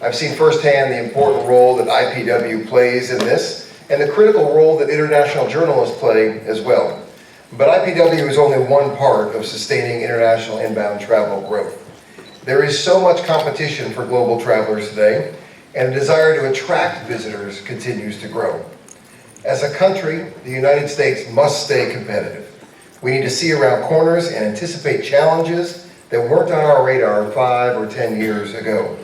I've seen firsthand the important role that IPW plays in this, and the critical role that international journalists play as well. But IPW is only one part of sustaining international inbound travel growth. There is so much competition for global travelers today, and the desire to attract visitors continues to grow. As a country, the United States must stay competitive. We need to see around corners and anticipate challenges that weren't on our radar 5 or 10 years ago.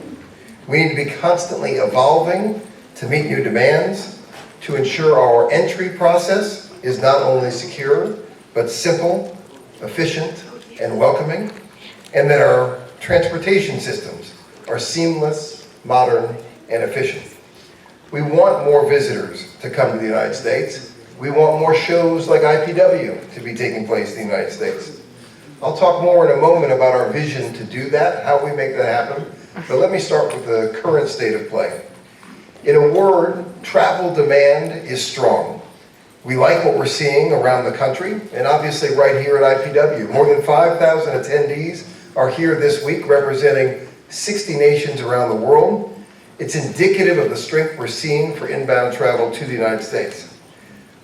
We need to be constantly evolving to meet new demands, to ensure our entry process is not only secure, but simple, efficient, and welcoming, and that our transportation systems are seamless, modern, and efficient. We want more visitors to come to the United States. We want more shows like IPW to be taking place in the United States. I'll talk more in a moment about our vision to do that, how we make that happen, but let me start with the current state of play. In a word, travel demand is strong. We like what we're seeing around the country, and obviously right here at IPW. More than 5,000 attendees are here this week, representing 60 nations around the world. It's indicative of the strength we're seeing for inbound travel to the United States.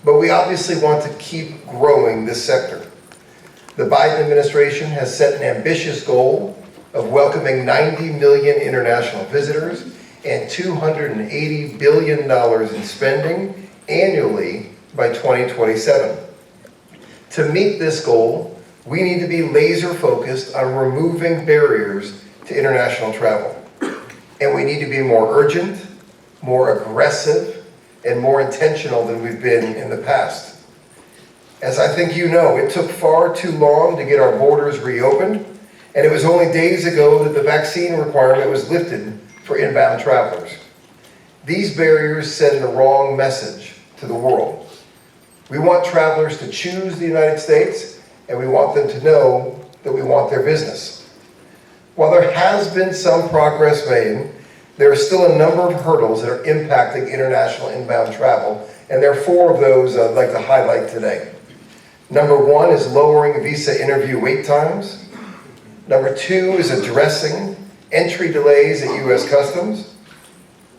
But we obviously want to keep growing this sector. The Biden administration has set an ambitious goal of welcoming 90 million international visitors and $280 billion in spending annually by 2027. To meet this goal, we need to be laser focused on removing barriers to international travel. And we need to be more urgent, more aggressive, and more intentional than we've been in the past. As I think you know, it took far too long to get our borders reopened, and it was only days ago that the vaccine requirement was lifted for inbound travelers. These barriers send the wrong message to the world. We want travelers to choose the United States, and we want them to know that we want their business. While there has been some progress made, there are still a number of hurdles that are impacting international inbound travel, and there are 4 of those I'd like to highlight today. Number 1 is lowering visa interview wait times. Number 2 is addressing entry delays at U.S. Customs.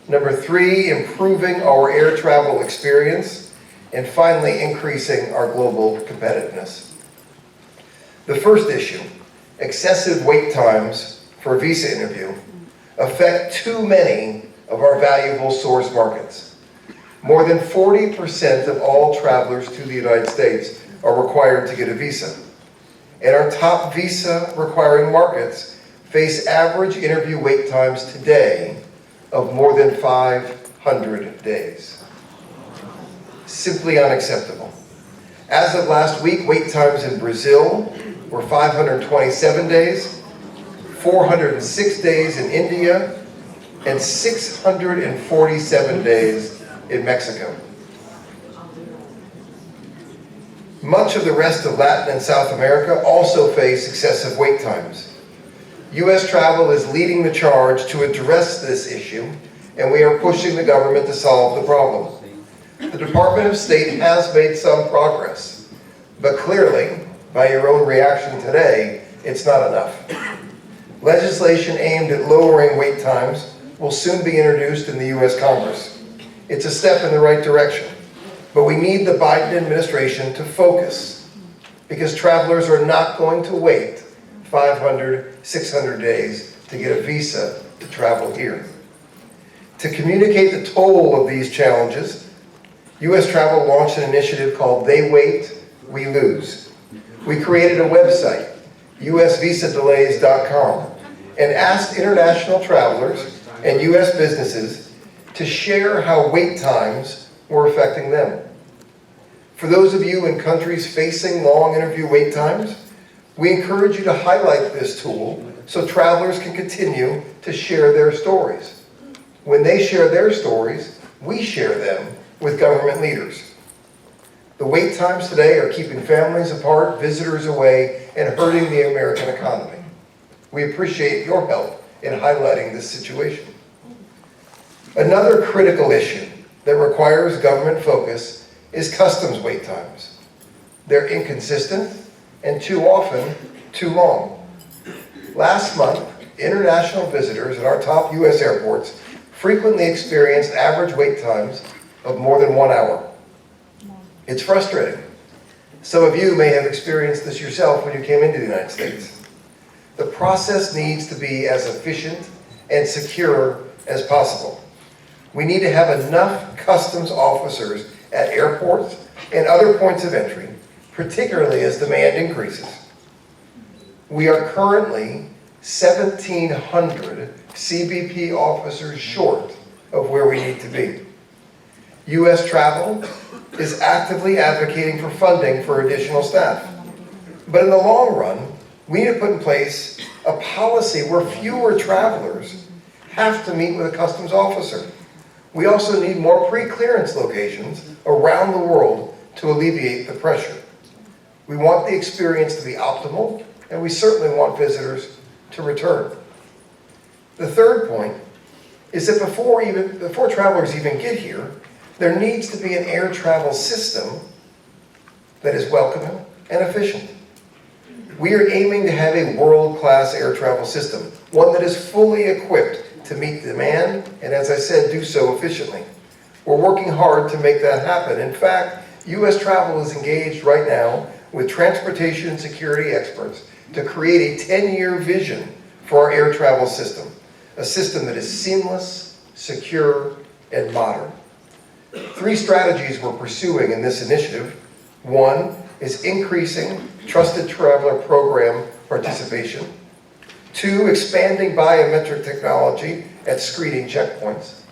Number 3, improving our air travel experience. And finally, increasing our global competitiveness. The first issue, excessive wait times for a visa interview, affect too many of our valuable source markets. More than 40% of all travelers to the United States are required to get a visa. And our top visa requiring markets face average interview wait times today of more than 500 days. Simply unacceptable. As of last week, wait times in Brazil were 527 days, 406 days in India, and 647 days in Mexico. Much of the rest of Latin and South America also face excessive wait times. U.S. travel is leading the charge to address this issue, and we are pushing the government to solve the problem. The Department of State has made some progress, but clearly, by your own reaction today, it's not enough. Legislation aimed at lowering wait times will soon be introduced in the U.S. Congress. It's a step in the right direction, but we need the Biden administration to focus, because travelers are not going to wait 500, 600 days to get a visa to travel here. To communicate the toll of these challenges, U.S. Travel launched an initiative called They Wait, We Lose. We created a website, usvisadelays.com, and asked international travelers and U.S. businesses to share how wait times were affecting them. For those of you in countries facing long interview wait times, we encourage you to highlight this tool so travelers can continue to share their stories. When they share their stories, we share them with government leaders. The wait times today are keeping families apart, visitors away, and hurting the American economy. We appreciate your help in highlighting this situation. Another critical issue that requires government focus is customs wait times. They're inconsistent and too often too long. Last month, international visitors at our top U.S. airports frequently experience average wait times of more than 1 hour. It's frustrating. Some of you may have experienced this yourself when you came into the United States. The process needs to be as efficient and secure as possible. We need to have enough customs officers at airports and other points of entry, particularly as demand increases. We are currently 1,700 CBP officers short of where we need to be. U.S. Travel is actively advocating for funding for additional staff. But in the long run, we need to put in place a policy where fewer travelers have to meet with a customs officer. We also need more pre-clearance locations around the world to alleviate the pressure. We want the experience to be optimal, and we certainly want visitors to return. The third point is that before travelers even get here, there needs to be an air travel system that is welcoming and efficient. We are aiming to have a world-class air travel system, one that is fully equipped to meet demand and, as I said, do so efficiently. We're working hard to make that happen. In fact, U.S. Travel is engaged right now with transportation and security experts to create a 10-year vision for our air travel system, a system that is seamless, secure, and modern. 3 strategies we're pursuing in this initiative. One is increasing Trusted Traveler Program participation. 2, expanding biometric technology at screening checkpoints.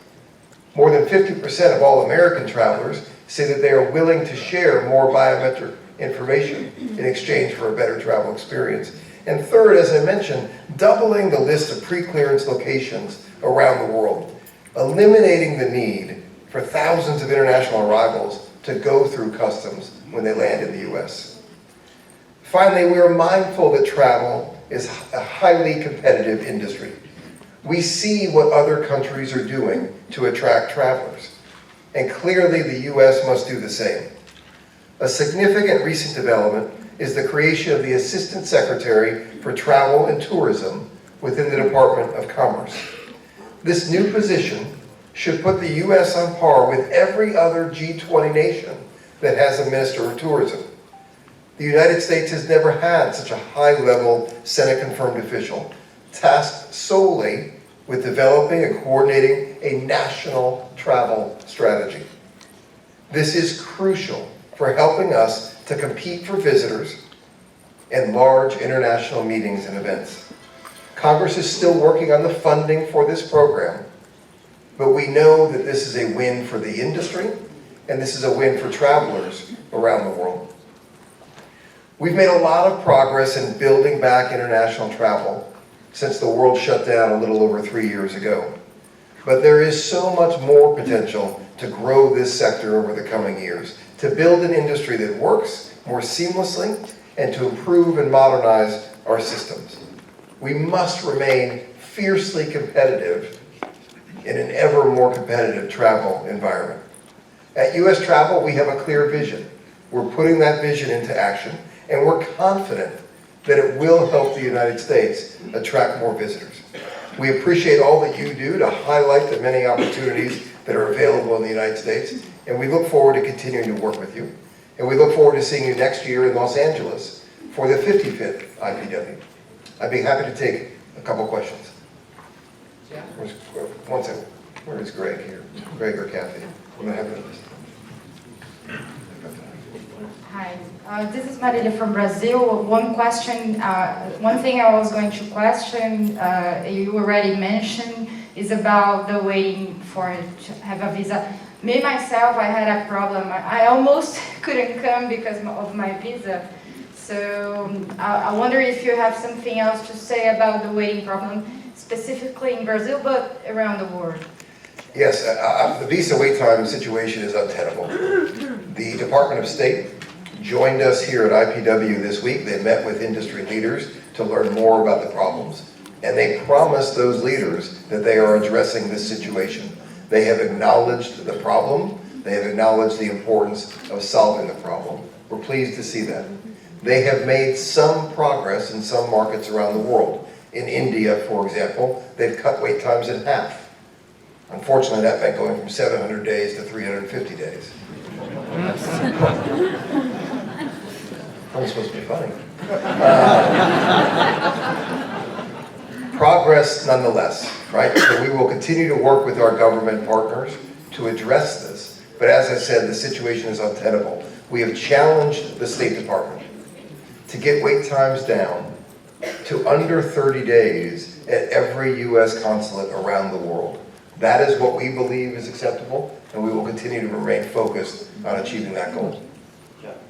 More than 50% of all American travelers say that they are willing to share more biometric information in exchange for a better travel experience. And third, as I mentioned, doubling the list of pre-clearance locations around the world, eliminating the need for thousands of international arrivals to go through customs when they land in the U.S. Finally, we are mindful that travel is a highly competitive industry. We see what other countries are doing to attract travelers, and clearly the U.S. must do the same. A significant recent development is the creation of the Assistant Secretary for Travel and Tourism within the Department of Commerce. This new position should put the U.S. on par with every other G20 nation that has a Minister of Tourism. The United States has never had such a high-level Senate-confirmed official tasked solely with developing and coordinating a national travel strategy. This is crucial for helping us to compete for visitors and large international meetings and events. Congress is still working on the funding for this program, but we know that this is a win for the industry, and this is a win for travelers around the world. We've made a lot of progress in building back international travel since the world shut down a little over 3 years ago. But there is so much more potential to grow this sector over the coming years, to build an industry that works more seamlessly, and to improve and modernize our systems. We must remain fiercely competitive in an ever more competitive travel environment. At U.S. Travel, we have a clear vision. We're putting that vision into action, and we're confident that it will help the United States attract more visitors. We appreciate all that you do to highlight the many opportunities that are available in the United States, and we look forward to continuing to work with you. And we look forward to seeing you next year in Los Angeles for the 55th IPW. I'd be happy to take a couple questions. Yeah. One second. Where is Greg here? Greg or Kathy? I'm going to have this. Hi, this is Marília from Brazil. One question, one thing I was going to question, you already mentioned, is about the waiting to have a visa. Me, myself, I had a problem. I almost couldn't come because of my visa. So I wonder if you have something else to say about the waiting problem, specifically in Brazil, but around the world. Yes, the visa wait time situation is untenable. The Department of State joined us here at IPW this week. They met with industry leaders to learn more about the problems, and they promised those leaders that they are addressing this situation. They have acknowledged the problem. They have acknowledged the importance of solving the problem. We're pleased to see that. They have made some progress in some markets around the world. In India, for example, they've cut wait times in half. Unfortunately, that meant going from 700 days to 350 days. That was supposed to be funny. Progress nonetheless, right? So we will continue to work with our government partners to address this. But as I said, the situation is untenable. We have challenged the State Department to get wait times down to under 30 days at every U.S. consulate around the world. That is what we believe is acceptable, and we will continue to remain focused on achieving that goal.